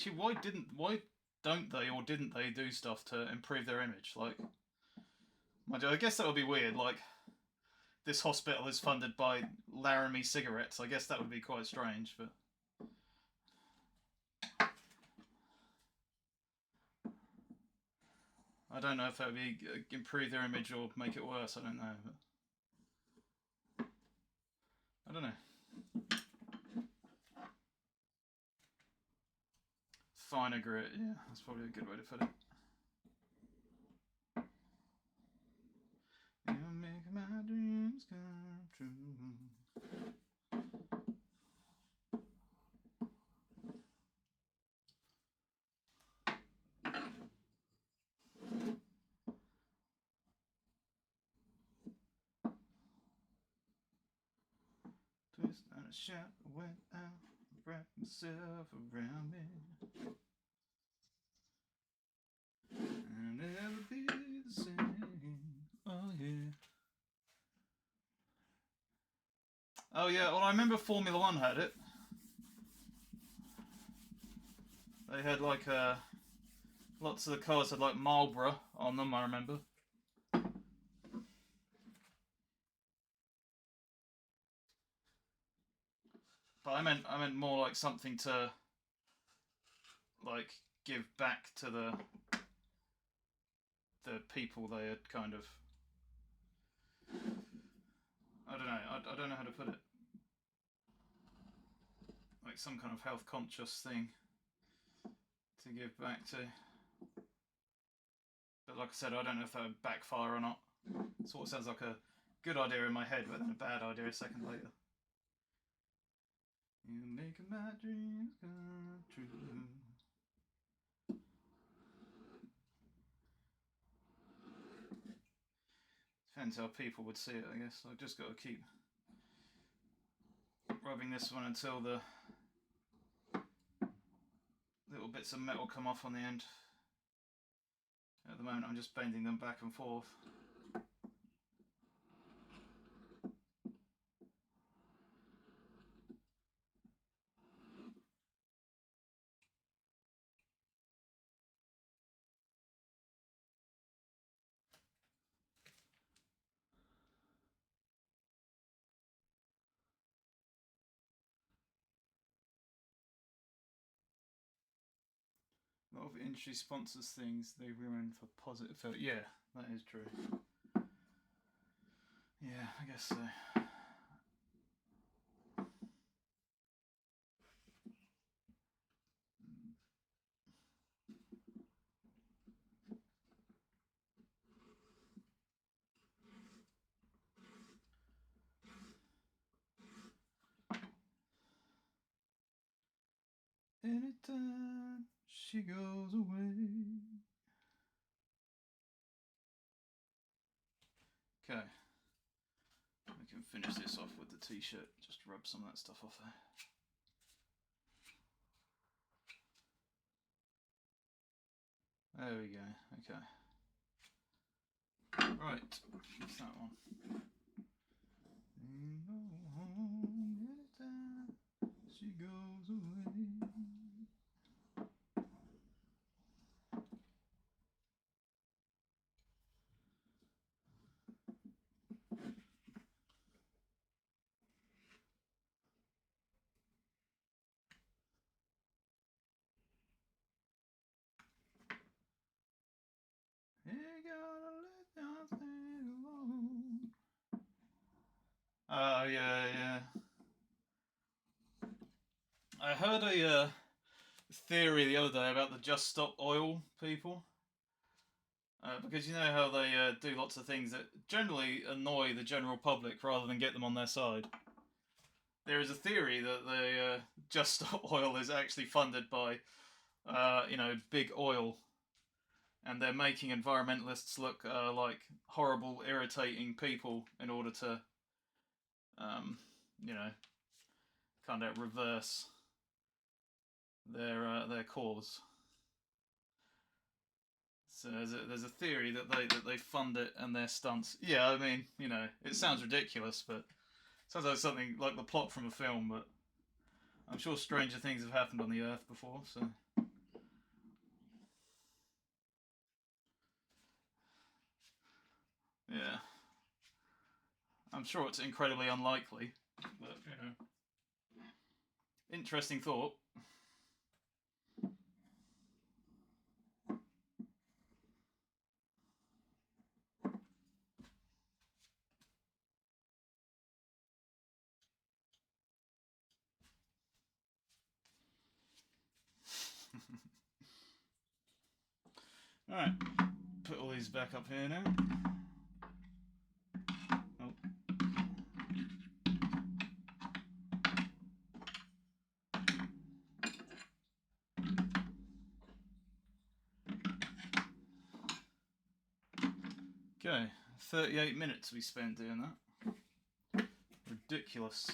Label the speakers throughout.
Speaker 1: actually, why don't they or didn't they do stuff to improve their image? Like, I guess that would be weird. Like, this hospital is funded by Laramie cigarettes. I guess that would be quite strange, but. I don't know if that would be improve their image or make it worse. I don't know. But I don't know. Finer grit, yeah, that's probably a good way to put it. You make my dreams come true. Twist and a shout went out, wrap myself around me. And never be the same. Oh yeah. Oh yeah, well I remember Formula One had it. They had like lots of the cars had like Marlboro on them, I remember. But I meant more like something to like give back to the people they had kind of. I don't know. I don't know how to put it. Like some kind of health conscious thing to give back to. But like I said, I don't know if that would backfire or not. It sort of sounds like a good idea in my head, but then a bad idea a second later. You make my dreams come true. Depends how people would see it, I guess. I've just got to keep rubbing this one until the little bits of metal come off on the end. At the moment I'm just bending them back and forth. A lot of industry sponsors things they ruin for positive. Yeah, that is true. Yeah, I guess so. Anytime she goes away. Okay. We can finish this off with the t-shirt. Just rub some of that stuff off there. There we go. Okay. Right. What's that one? Anytime she goes away. Oh yeah. I heard a theory the other day about the Just Stop Oil people. Because you know how they do lots of things that generally annoy the general public rather than get them on their side. There is a theory that the Just Stop Oil is actually funded by, big oil, and they're making environmentalists look like horrible, irritating people in order to, kind of reverse their cause. So there's a theory that they fund it and their stunts. Yeah, I mean, it sounds ridiculous, but it sounds like something like the plot from a film. But I'm sure stranger things have happened on the Earth before. So Yeah. I'm sure it's incredibly unlikely, but, you know. Interesting thought. Alright, put all these back up here now. Oh. Okay, 38 minutes we spent doing that. Ridiculous.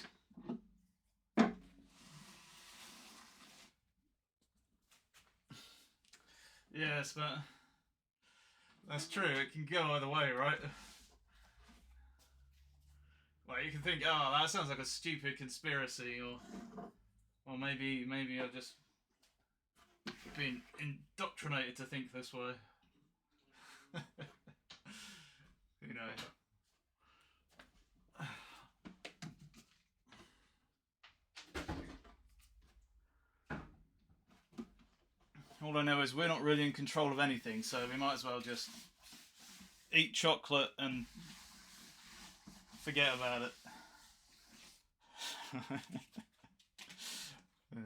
Speaker 1: Yes, but that's true. It can go either way, right? Like you can think, oh, that sounds like a stupid conspiracy, or maybe I've just been indoctrinated to think this way. You know. All I know is we're not really in control of anything, so we might as well just eat chocolate and forget about it. Yeah.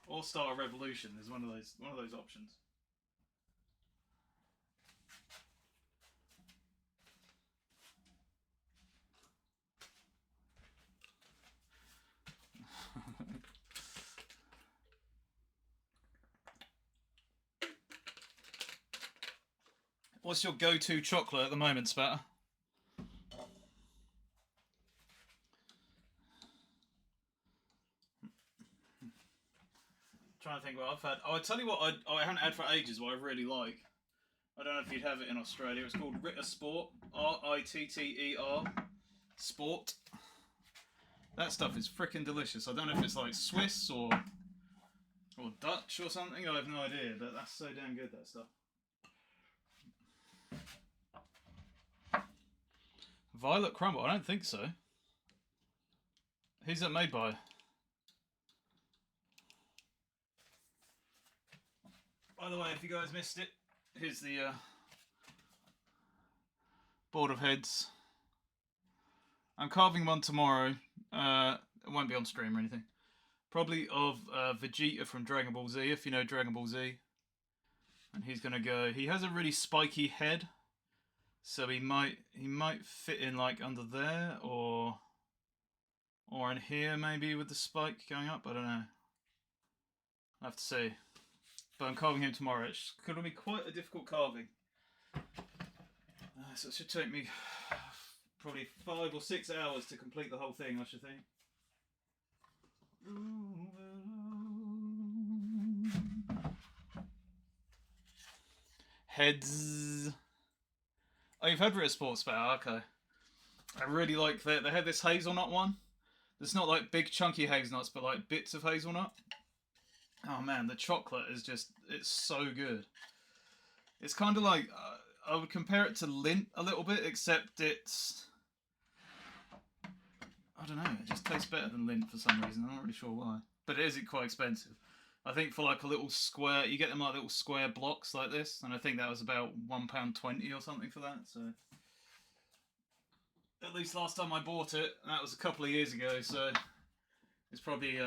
Speaker 1: Or start a revolution is one of those options. What's your go-to chocolate at the moment, Spatter? Trying to think what I've had. Oh, I tell you what, I haven't had for ages. What I really like. I don't know if you'd have it in Australia. It's called Ritter Sport. Ritter Sport. That stuff is freaking delicious. I don't know if it's like Swiss or Dutch or something. I have no idea, but that's so damn good. That stuff. Violet Crumble? I don't think so. Who's that made by? By the way, if you guys missed it, here's the board of heads. I'm carving one tomorrow. It won't be on stream or anything. Probably of Vegeta from Dragon Ball Z, if you know Dragon Ball Z. And he's gonna go. He has a really spiky head, so he might fit in like under there or in here maybe with the spike going up. I don't know. I have to see. But I'm carving him tomorrow. It's going to be quite a difficult carving. So it should take me probably 5 or 6 hours to complete the whole thing, I should think. Heads. Oh, you've had Ritter Sports Spout? Okay. I really like that. They had this hazelnut one. It's not like big chunky hazelnuts, but like bits of hazelnut. Oh man, the chocolate is it's so good. It's kind of like, I would compare it to Lindt a little bit, except it's, I don't know, it just tastes better than Lindt for some reason. I'm not really sure why. But it is quite expensive. I think for like a little square, you get them like little square blocks like this, and I think that was about £1.20 or something for that, so. At least last time I bought it, that was a couple of years ago, so it's probably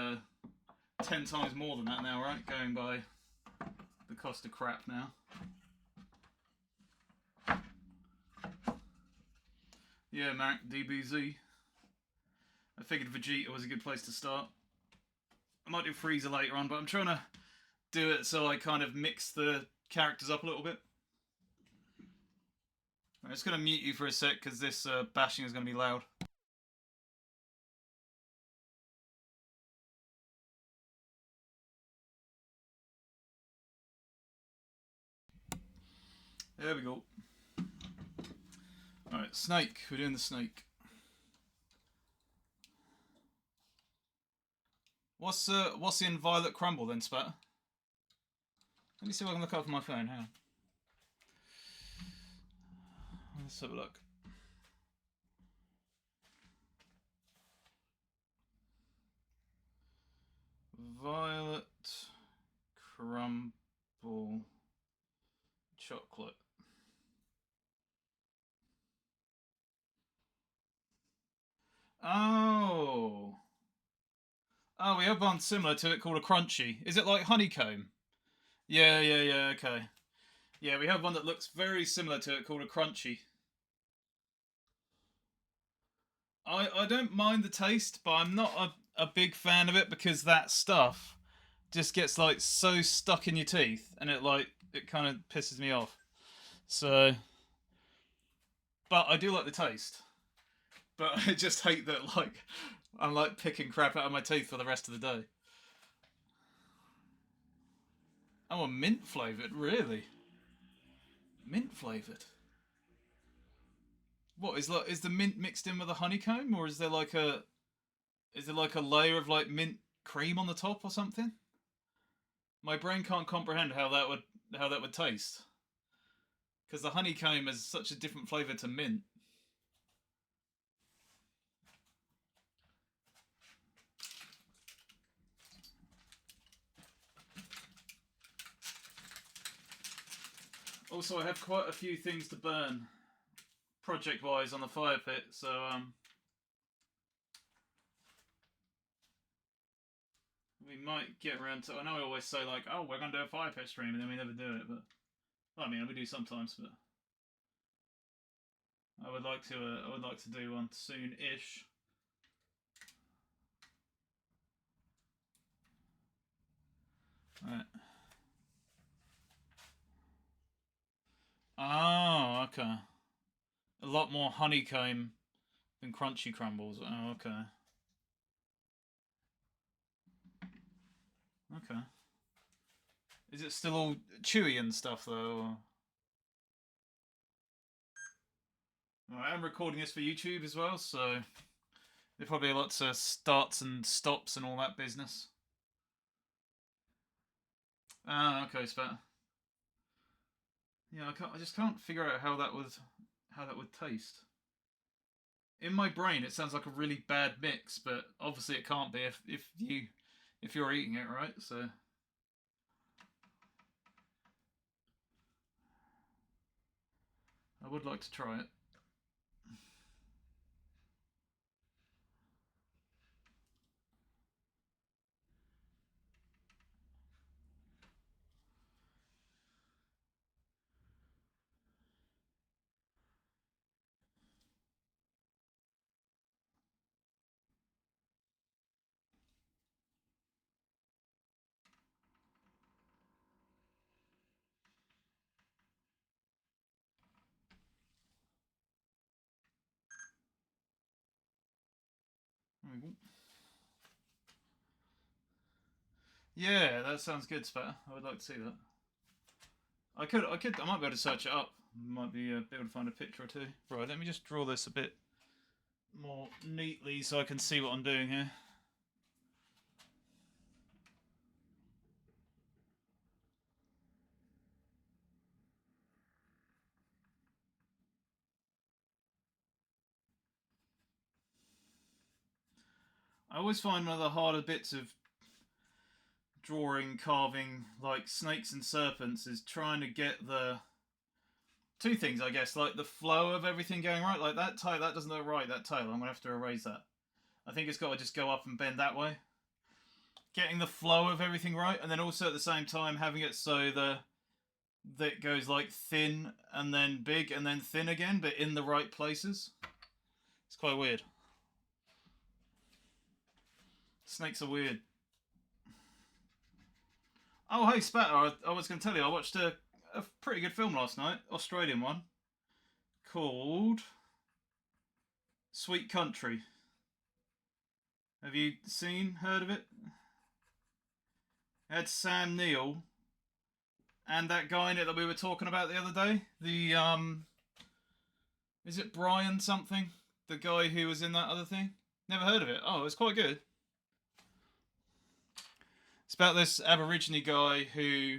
Speaker 1: 10 times more than that now, right? Going by the cost of crap now. Yeah, Mark, DBZ. I figured Vegeta was a good place to start. I might do Frieza later on, but I'm trying to do it so I kind of mix the characters up a little bit. I'm just going to mute you for a sec because this bashing is going to be loud. There we go. Alright, snake. We're doing the snake. What's in Violet Crumble then, Spat? Let me see if I can look up on my phone. Hang on. Let's have a look. Violet crumble chocolate. Oh. Oh, we have one similar to it called a crunchy. Is it like honeycomb? Yeah, yeah, yeah, okay. Yeah, we have one that looks very similar to it called a crunchy. I don't mind the taste, but I'm not a big fan of it because that stuff just gets like so stuck in your teeth and it kind of pisses me off. So, but I do like the taste. But I just hate that like I'm like picking crap out of my teeth for the rest of the day. Oh, a mint flavored, really? Mint flavored. What is the mint mixed in with a honeycomb, or is there like a layer of like mint cream on the top or something? My brain can't comprehend how that would taste because the honeycomb is such a different flavor to mint. Also, I have quite a few things to burn project wise on the fire pit, so we might get around to. I know I always say like, oh, we're gonna do a fire pit stream, and then we never do it, but well, I mean, we do sometimes, but I would like to. I would like to do one soon-ish. Right. Oh, okay. A lot more honeycomb than crunchy crumbles. Oh, okay. Okay. Is it still all chewy and stuff though? Or... Well, I am recording this for YouTube as well, so there's probably lots of starts and stops and all that business. Ah, okay, Spat. Yeah, I just can't figure out how that would taste. In my brain, it sounds like a really bad mix, but obviously it can't be if you're eating it, right? So I would like to try it. Yeah, that sounds good, Spat. I would like to see that. I might be able to search it up. Might be able to find a picture or two. Right, let me just draw this a bit more neatly so I can see what I'm doing here. I always find one of the harder bits of drawing, carving, like snakes and serpents, is trying to get the two things, I guess, like the flow of everything going right. Like that tail, that doesn't look right. That tail, I'm gonna have to erase that. I think it's got to just go up and bend that way. Getting the flow of everything right, and then also at the same time having it so that goes like thin and then big and then thin again, but in the right places. It's quite weird. Snakes are weird. Oh, hey, Spatter, I was going to tell you, I watched a pretty good film last night, Australian one, called Sweet Country. Have you heard of it? It had Sam Neill and that guy in it that we were talking about the other day. Is it Brian something? The guy who was in that other thing? Never heard of it. Oh, it's quite good. It's about this Aborigine guy who,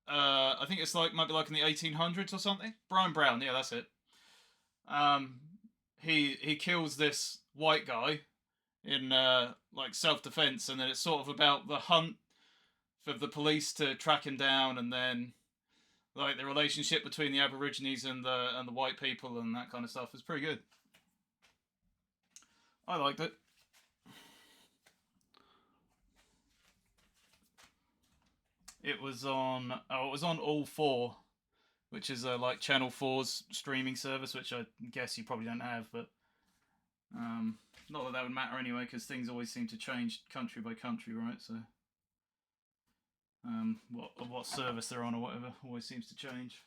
Speaker 1: I think it's like might be like in the 1800s or something. Brian Brown, yeah, that's it. Um, he kills this white guy in like self-defense, and then it's sort of about the hunt for the police to track him down, and then like the relationship between the Aborigines and the white people and that kind of stuff is pretty good. I liked it. It was on All Four, which is like Channel 4's streaming service, which I guess you probably don't have, but not that that would matter anyway, because things always seem to change country by country, right? So what service they're on or whatever always seems to change.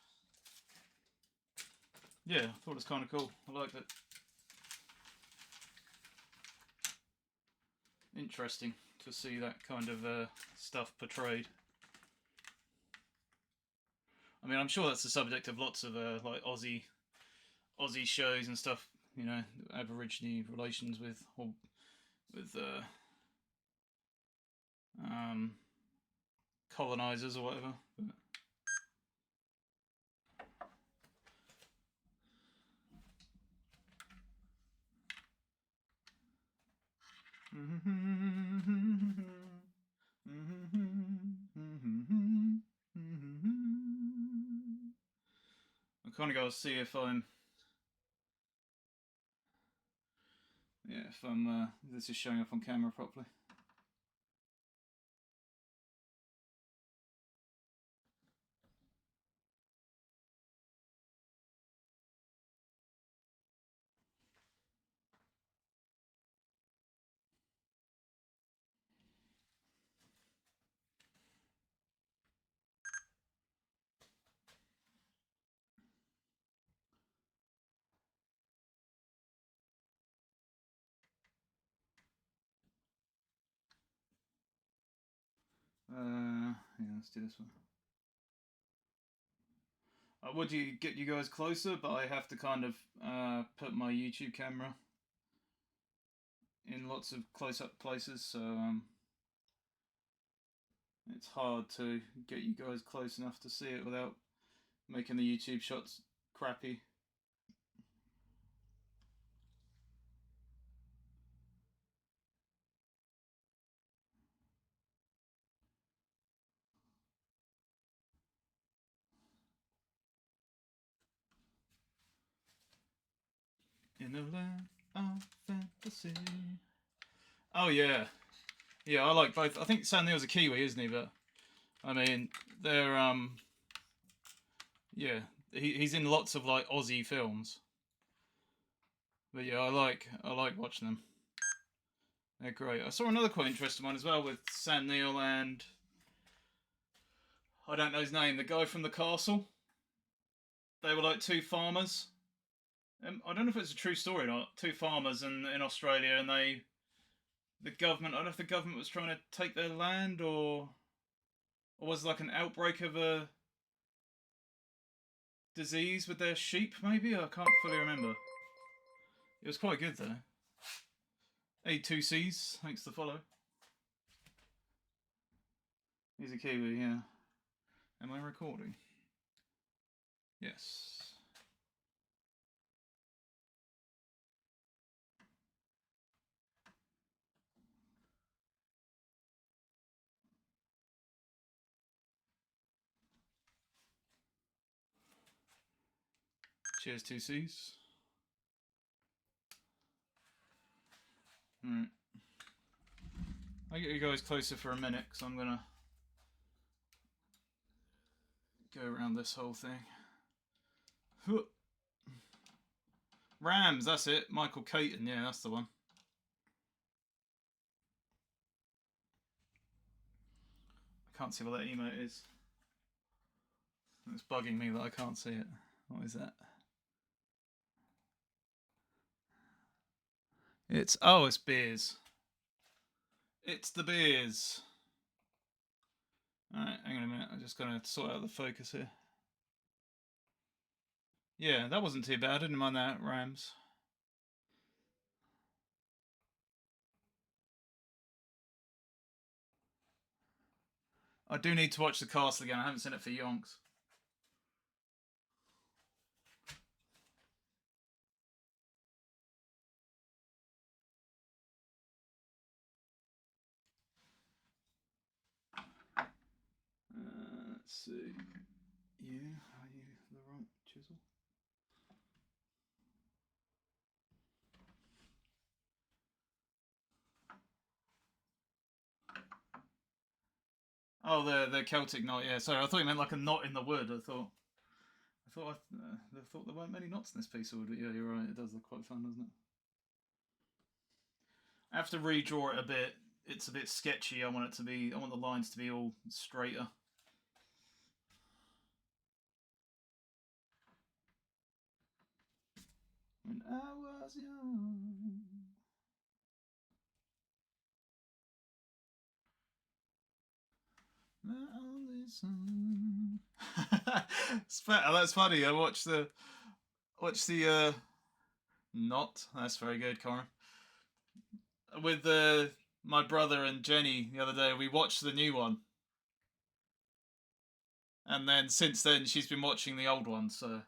Speaker 1: Yeah, I thought it was kind of cool. I liked it. Interesting to see that kind of stuff portrayed. I mean, I'm sure that's the subject of lots of like Aussie shows and stuff. You know, Aborigine relations with with um, colonizers or whatever. But I kind of got to see if I'm, this is showing up on camera properly. Yeah, let's do this one. I would get you guys closer, but I have to kind of put my YouTube camera in lots of close-up places, so it's hard to get you guys close enough to see it without making the YouTube shots crappy. In the land of fantasy. Oh yeah, yeah. I like both. I think Sam Neill's a Kiwi, isn't he? But I mean, they're yeah. He's in lots of like Aussie films. But yeah, I like watching them. They're great. I saw another quite interesting one as well with Sam Neill and I don't know his name, the guy from the castle. They were like two farmers. I don't know if it's a true story or not. Two farmers in Australia, and the government. I don't know if the government was trying to take their land or was it like an outbreak of a disease with their sheep. Maybe I can't fully remember. It was quite good though. A2Cs, thanks to follow. He's a Kiwi, yeah. Am I recording? Yes. Cheers, 2Cs. Alright. I'll get you guys closer for a minute because I'm gonna go around this whole thing. Rams, that's it. Michael Caton, yeah, that's the one. I can't see what that emote is. It's bugging me that I can't see it. What is that? It's beers. It's the beers. Alright, hang on a minute. I'm just gonna sort out the focus here. Yeah, that wasn't too bad. I didn't mind that, Rams. I do need to watch the castle again. I haven't seen it for yonks. Let's see. You, are you the right chisel? Oh, the Celtic knot. Yeah, sorry, I thought you meant like a knot in the wood. I thought there weren't many knots in this piece of wood. But yeah, you're right. It does look quite fun, doesn't it? I have to redraw it a bit. It's a bit sketchy. I want it to be. I want the lines to be all straighter. When I was young. My only son. That's funny. I watched the knot. That's very good, Corin. With my brother and Jenny the other day, we watched the new one, and then since then she's been watching the old one. So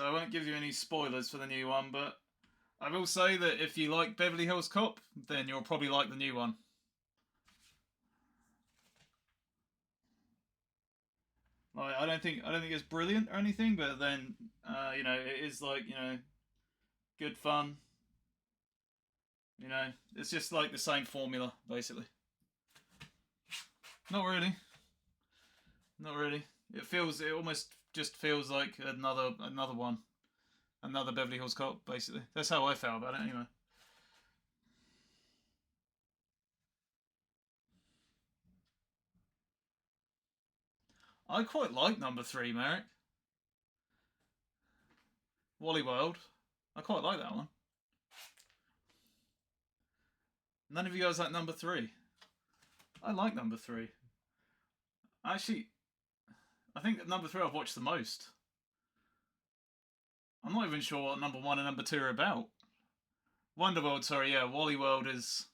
Speaker 1: I won't give you any spoilers for the new one, but I will say that if you like Beverly Hills Cop, then you'll probably like the new one. Like I don't think it's brilliant or anything, but then it is like good fun. It's just like the same formula basically. Not really, not really. It almost just feels like another one, another Beverly Hills Cop. Basically, that's how I felt about it anyway. I quite like number three, Merrick. Wally World. I quite like that one. None of you guys like number three. I like number three. Actually, I think number three I've watched the most. I'm not even sure what number one and number two are about. Wonderworld, sorry, yeah. Wally World is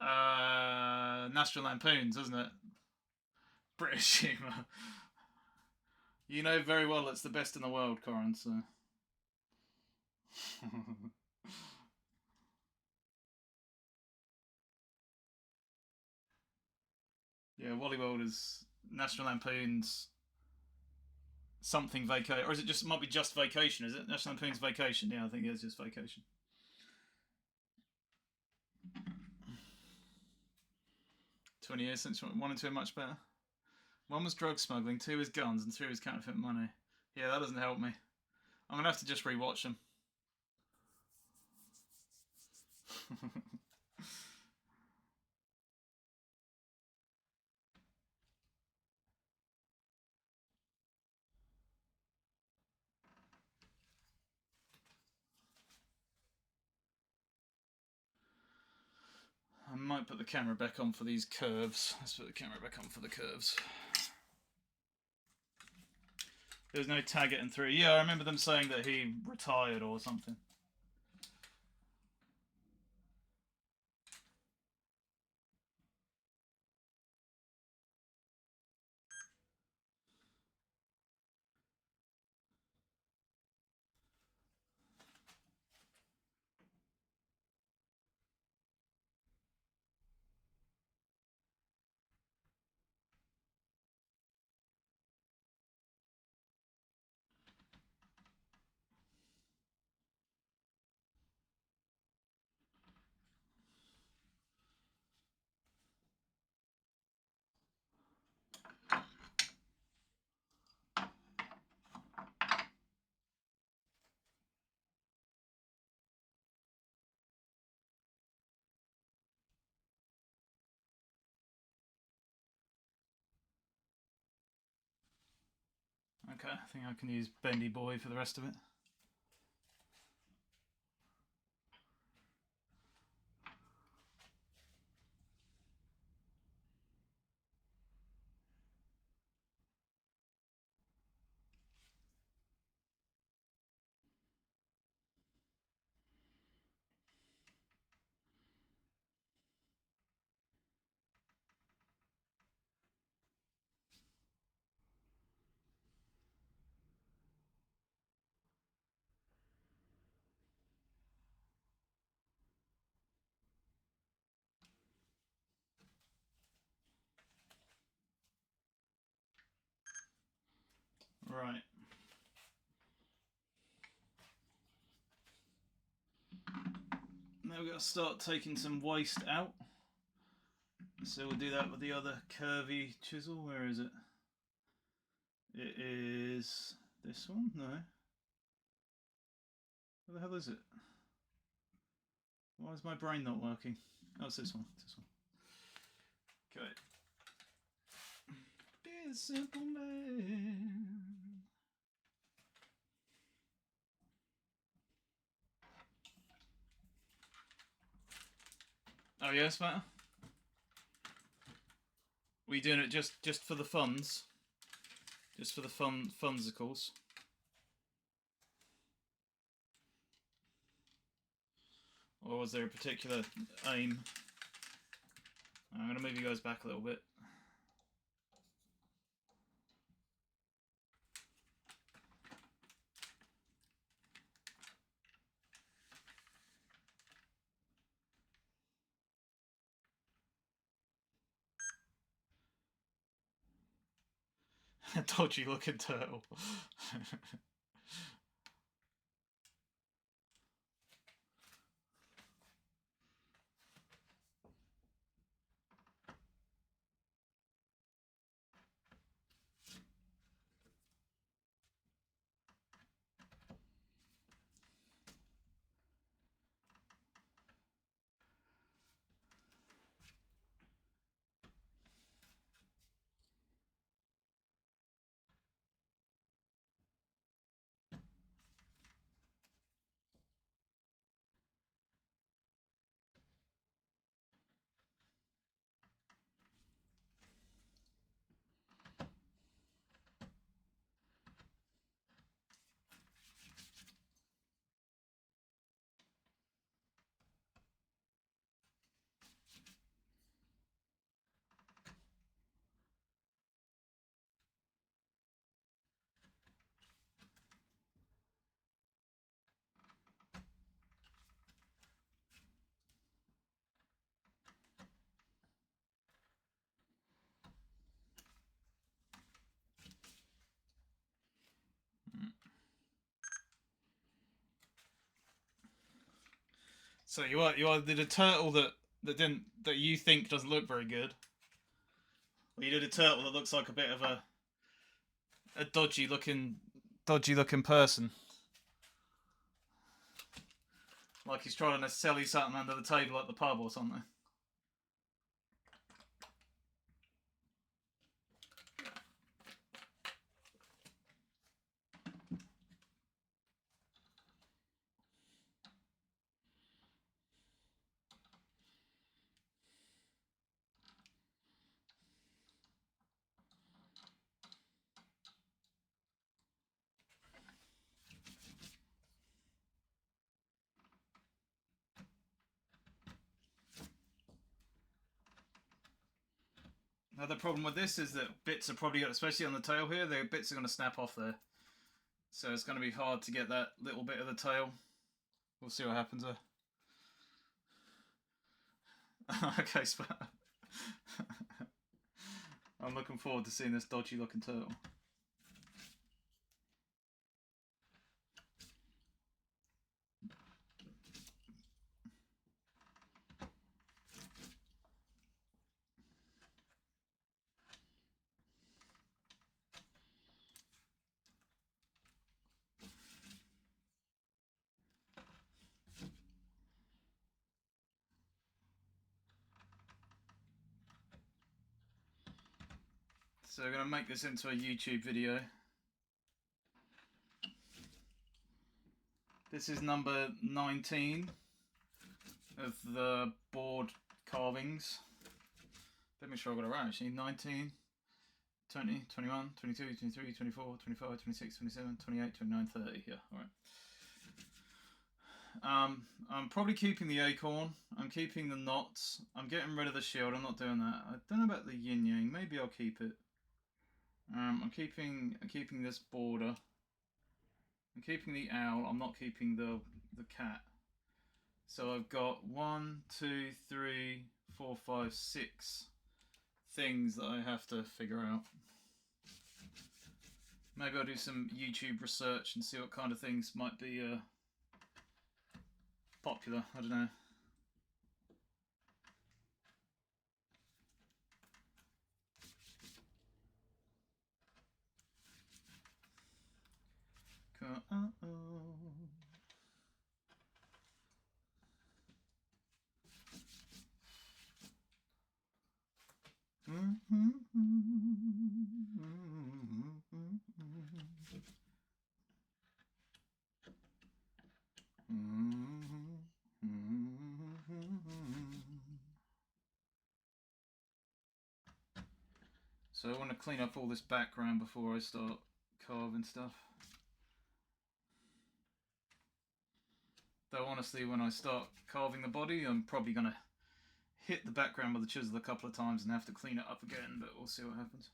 Speaker 1: National Lampoons, isn't it? British humour. You know very well it's the best in the world, Corin. So. Yeah, Wally World is National Lampoons something vacation, or is it just might be just vacation? Is it National Lampoon's Vacation? Yeah, I think it's just vacation. 20 years since one and two are much better. One was drug smuggling, two was guns, and three was counterfeit money. Yeah, that doesn't help me. I'm gonna have to just rewatch them. I might put the camera back on for these curves. Let's put the camera back on for the curves. There's no Taggart in three. Yeah, I remember them saying that he retired or something. Okay, I think I can use Bendy Boy for the rest of it. Right. Now we've got to start taking some waste out. So we'll do that with the other curvy chisel. Where is it? It is this one? No. Where the hell is it? Why is my brain not working? Oh, it's this one. It's this one. Okay. Be a simple man. Oh yes, Matt. We doing it just for the funds? Just for the funds, of course. Or was there a particular aim? I'm going to move you guys back a little bit. Dodgy looking turtle. So you either did a turtle that you think doesn't look very good, or you did a turtle that looks like a bit of a dodgy looking person, like he's trying to sell you something under the table at the pub or something. Now the problem with this is that bits are probably, especially on the tail here, the bits are going to snap off there. So it's going to be hard to get that little bit of the tail. We'll see what happens there. Okay, Spat. I'm looking forward to seeing this dodgy looking turtle. So we're going to make this into a YouTube video. This is number 19 of the board carvings. Let me sure I got it right actually. 19, 20, 21, 22, 23, 24, 25, 26, 27, 28, 29, 30. Yeah, alright. I'm probably keeping the acorn. I'm keeping the knots. I'm getting rid of the shield. I'm not doing that. I don't know about the yin yang. Maybe I'll keep it. I'm keeping this border. I'm keeping the owl. I'm not keeping the cat. So I've got 1, 2, 3, 4, 5, 6 things that I have to figure out. Maybe I'll do some YouTube research and see what kind of things might be popular. I don't know. So I want to clean up all this background before I start carving stuff. Though honestly, when I start carving the body, I'm probably going to hit the background with the chisel a couple of times and have to clean it up again, but we'll see what happens.